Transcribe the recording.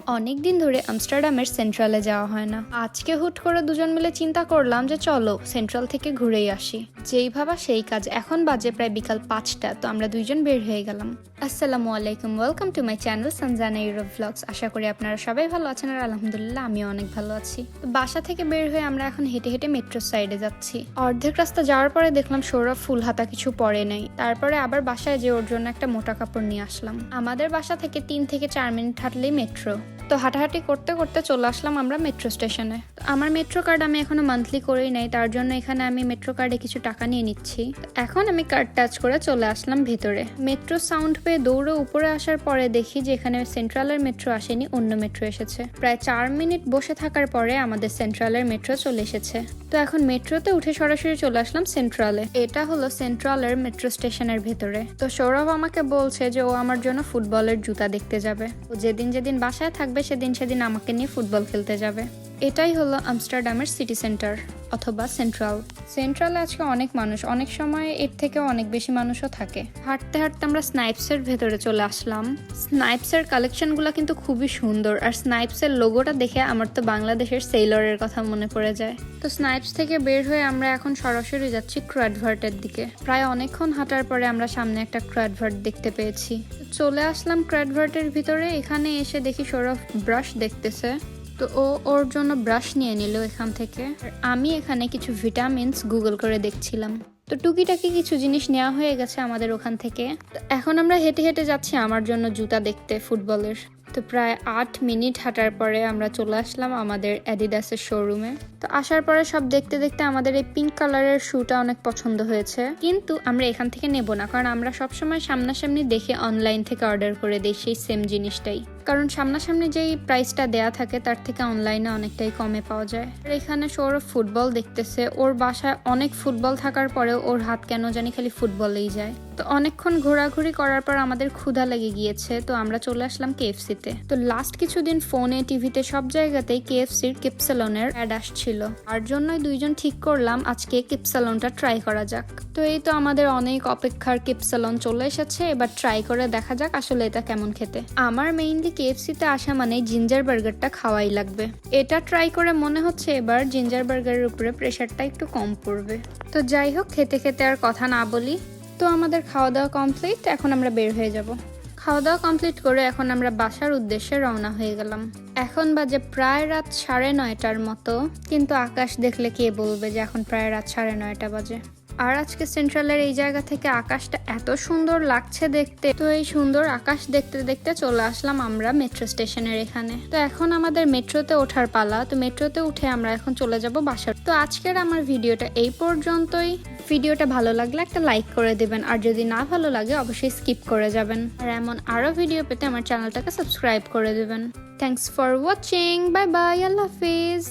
অনেক দিন ধরে আমস্টারডামের সেন্ট্রালে যাওয়া হয় না। আজকে হুট করে দুজন মিলে চিন্তা করলাম যে চলো সেন্ট্রাল থেকে ঘুরেই আসি। যেই ভাবা সেই কাজ। এখন বাজে প্রায় বিকাল 5টা, তো আমরা দুইজন বের হয়ে গেলাম। আসসালামু আলাইকুম, welcome to my channel Sanjana Europe vlogs. আশা করি আপনারা সবাই ভালো আছেন, আর আলহামদুলিল্লাহ আমিও অনেক ভালো আছি। তো বাসা থেকে বের হয়ে আমরা এখন হেঁটে হেঁটে মেট্রো সাইডে যাচ্ছি। অর্ধেক রাস্তা যাওয়ার পরে দেখলাম সৌরভ ফুল হাতা কিছু পরে নেই। তারপরে আবার বাসায় যে ওর জন্য একটা মোটা কাপড় নিয়ে আসলাম। আমাদের বাসা থেকে 3 থেকে 4 মিনিট হাঁটলেই মেট্রো। তো হাঁটাহাঁটি করতে করতে চলে আসলাম আমরা মেট্রো স্টেশনে। আমার মেট্রো কার্ড আমি এখনো মান্থলি করেই নাই, তার জন্য এখানে আমি মেট্রো কার্ডে কিছু টাকা নিয়ে নিচ্ছি। এখন আমি কার্ড টাচ করে চলে আসলাম ভেতরে। মেট্রো সাউন্ড পেয়ে দৌড়ে উপরে আসার পরে দেখি যে এখানে সেন্ট্রালের মেট্রো আসেনি, অন্য মেট্রো এসেছে। প্রায় 4 মিনিট বসে থাকার পরে আমাদের সেন্ট্রালের মেট্রো চলে এসেছে। তো এখন মেট্রোতে উঠে সরাসরি চলে আসলাম সেন্ট্রালে। এটা হলো সেন্ট্রালের মেট্রো স্টেশনের ভেতরে। তো সৌরভ আমাকে বলছে যে ও আমার জন্য ফুটবলের জুতা দেখতে যাবে। ও যেদিন যেদিন বাসায় থাকবে সেদিন আমাকে নিয়ে ফুটবল খেলতে যাবে। এটাই হলো আমস্টারডামের সিটি সেন্টার অথবা সেন্ট্রালে আজকে অনেক মানুষ, অনেক সময় এর থেকে অনেক বেশি মানুষও থাকে। হাঁটতে হাঁটতে আমরা স্নাইপসের ভেতরে চলে আসলাম। স্নাইপসের কালেকশনগুলো কিন্তু খুবই সুন্দর, আর স্নাইপসের লোগোটা দেখে আমার তো বাংলাদেশের সেইলরের কথা মনে পড়ে যায়। তো স্নাইপস থেকে বের হয়ে আমরা এখন সরাসরি যাচ্ছি ক্র্যাডভার্টের দিকে। প্রায় অনেকক্ষণ হাঁটার পরে আমরা সামনে একটা ক্র্যাডভার্ট দেখতে পেয়েছি। চলে আসলাম ক্র্যাডভার্টের ভিতরে। এখানে এসে দেখি সৌরভ ব্রাশ দেখতেছে, তো ও ওর জন্য ব্রাশ নিয়ে নিল এখান থেকে। আর আমি এখানে কিছু ভিটামিনস গুগল করে দেখছিলাম। তো টুকিটাকি কিছু জিনিস নেওয়া হয়ে গেছে আমাদের ওখান থেকে। তো এখন আমরা হেঁটে হেঁটে যাচ্ছি আমার জন্য জুতা দেখতে ফুটবলের। তো প্রায় 8 মিনিট হাঁটার পরে আমরা চলে আসলাম আমাদের অ্যাডিডাসের শোরুমে। তো আসার পরে সব দেখতে দেখতে আমাদের এই পিঙ্ক কালারের শুটা অনেক পছন্দ হয়েছে, কিন্তু আমরা এখান থেকে নেব না, কারণ আমরা সবসময় সামনাসামনি দেখে অনলাইন থেকে অর্ডার করে দিই সেই সেম জিনিসটাই। কারণ সামনাসামনি যেই প্রাইসটা দেয়া থাকে তার থেকে অনলাইনে অনেকটাই কমে পাওয়া যায়। আর এখানে সৌরভ ফুটবল দেখতেছে। ওর বাসায় অনেক ফুটবল থাকার পরেও ওর হাত কেন জানি খালি ফুটবলেই যায়। তো অনেকক্ষণ ঘোরাঘুরি করার পর আমাদের ক্ষুধা লেগে গিয়েছে, তো আমরা চলে আসলাম কেএফসিতে। তো লাস্ট কিছুদিন ফোনে টিভিতে সব জায়গাতেই কেএফসির কিপসালনের অ্যাড আসছিল। আর জন্যই দুইজন ঠিক করলাম আজকে কিপসালনটা ট্রাই করা যাক। তো এই তো আমাদের অনেক অপেক্ষার কিপসালন চলে এসেছে। এবার ট্রাই করে দেখা যাক আসলে এটা কেমন খেতে। আমার মেইনলি কেএফসিতে আসা মানে জিঞ্জার বার্গারটা খাওয়াই লাগবে। এটা ট্রাই করে মনে হচ্ছে এবার জিঞ্জার বার্গারের উপরে প্রেশারটা একটু কম পড়বে। তো যাই হোক, খেতে খেতে আর কথা না বলি। তো আমাদের খাওয়া দাওয়া কমপ্লিট, এখন আমরা বের হয়ে যাব। খাওয়া দাওয়া কমপ্লিট করে এখন আমরা বাসার উদ্দেশ্যে রওনা হয়ে গেলাম। এখন বাজে প্রায় রাত 9:30টার মতো, কিন্তু আকাশ দেখলে কে বলবে যে এখন প্রায় রাত 9:30 বাজে। আর আজকে সেন্ট্রালের এই জায়গা থেকে আকাশটা এত সুন্দর লাগছে দেখতে। তো এই সুন্দর আকাশ দেখতে দেখতে চলে আসলাম আমরা মেট্রো স্টেশনের এখানে। তো এখন আমাদের মেট্রোতে ওঠার পালা। তো মেট্রোতে উঠে আমরা এখন চলে যাব বাসার। তো আজকের আমার ভিডিওটা এই পর্যন্তই। ভিডিওটা ভালো লাগলে একটা লাইক করে দিবেন, আর যদি না ভালো লাগে অবশ্যই স্কিপ করে যাবেন। আর এমন আরো ভিডিও পেতে আমার চ্যানেলটাকে সাবস্ক্রাইব করে দিবেন। Thanks for watching, bye bye, Allah Hafiz.